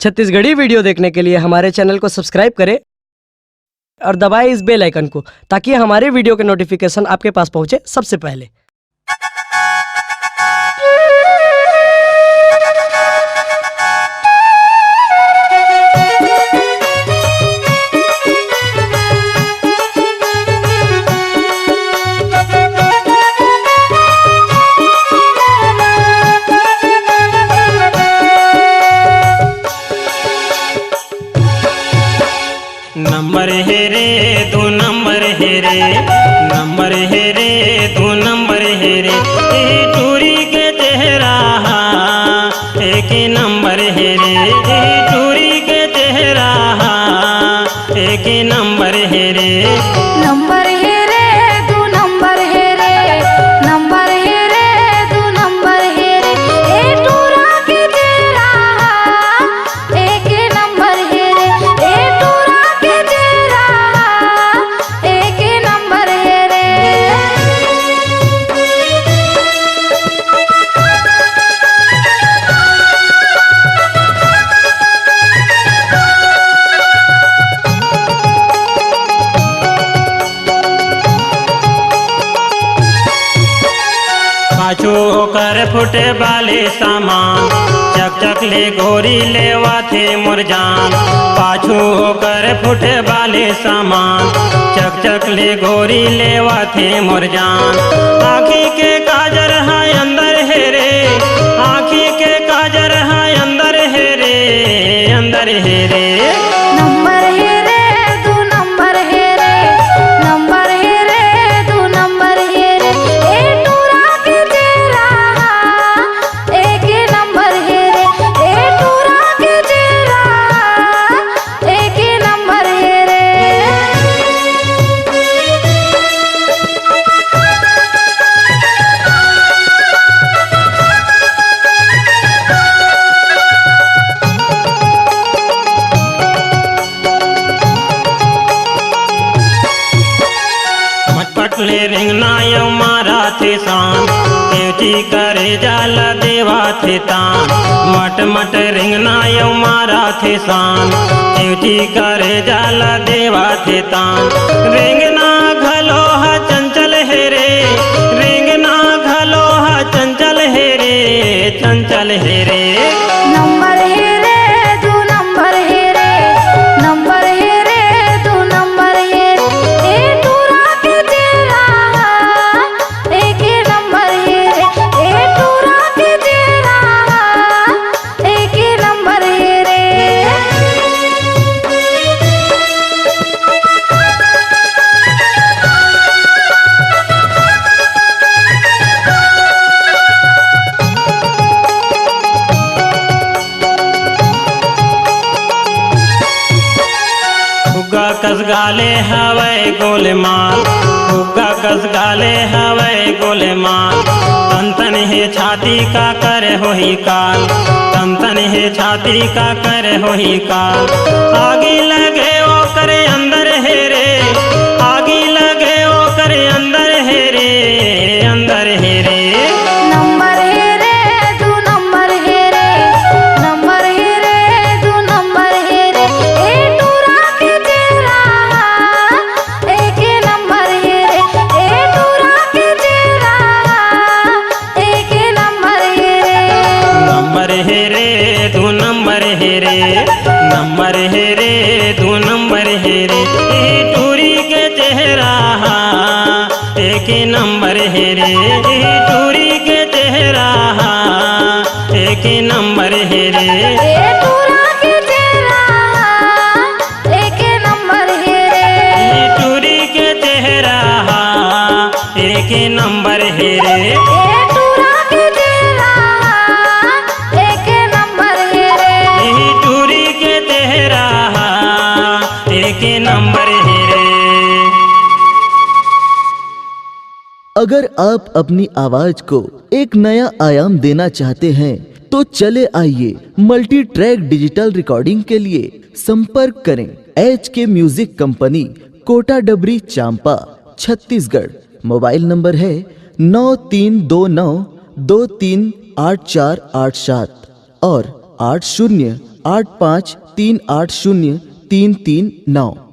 Chhattisgarhi video देखने के लिए हमारे चैनल को सब्सक्राइब करें और दबाएं इस बेल आइकन को ताकि हमारे वीडियो के नोटिफिकेशन आपके पास पहुंचे सबसे पहले। नंबर है रे दो नंबर है रे, नंबर है रे दो नंबर है रे, ए टूरी के चेहरा एक नंबर है रे, ए टूरी के चेहरा एक नंबर है रे। नंबर है रे दो नंबर है रे, नंबर है रे दो नंबर है रे, ए टूरा के चेहरा एक नंबर है रे, ए टूरा के चेहरा एक नंबर है रे। पाछू कर फुटे वाले सामान, चक चक ले गोरी लेवा थे मुरजान। पाछू कर फुटे वाले सामान, चक चक ले गोरी लेवा थे मुरजान। आँखी के काजर है अंदर है रे, आँखी के काजर है अंदर है रे, अंदर है रे। नंबर है रे दो नंबर है रे, नंबर है रे दो नंबर है रे, ए टूरा के चेहरा एक नंबर है रे, ए टूरा के चेहरा एक नंबर है रे। मटपट ले रिंगना यौ मारा थे शान, केवटी करे जाला देवा थे तान। मट मट रिंगना यौ मारा थे शान, केवटी करे जाला देवा थे तान। रिंगना घलो हा चंचल है रे, रिंगना घलो हा चंचल है रे, चंचल है रे। नंबर है रे दो नंबर है रे, नंबर है रे दो नंबर है रे, ए टूरा के चेहरा एक नंबर है रे, ए टूरा के चेहरा एक नंबर है रे। फुग्गा कस गाले हवै गोलमाल, फुग्गा कस गाले हवै गोलमाल। तन तन है छाती का कर होही काल, तन तन है छाती का कर होही काल। आगे लगे ओ करे अंदर है रे, आगे लगे ओ करे अंदर है रे, अंदर है रे। नंबर है रे दो नंबर है रे, नंबर है रे दो नंबर है रे, ए टूरा के चेहरा एक नंबर है रे, ए टूरा के चेहरा एक नंबर है रे। नंबर है रे दो नंबर है रे, नंबर है रे दो नंबर है रे, ए टूरी के चेहरा एक नंबर है रे, ए टूरी के चेहरा एक नंबर है रे। ए टूरा के चेहरा एक नंबर है रे, ए टूरी के चेहरा एक नंबर है रे। ए टूरा के चेहरा एक नंबर है रे। ए टूरी के चेहरा एक नंबर है रे। अगर आप अपनी आवाज को एक नया आयाम देना चाहते हैं तो चले आइए मल्टी ट्रैक डिजिटल रिकॉर्डिंग के लिए संपर्क करें HK म्यूजिक कंपनी, कोटा डबरी, चांपा, छत्तीसगढ़। मोबाइल नंबर है 9329238487 और 80 85380339।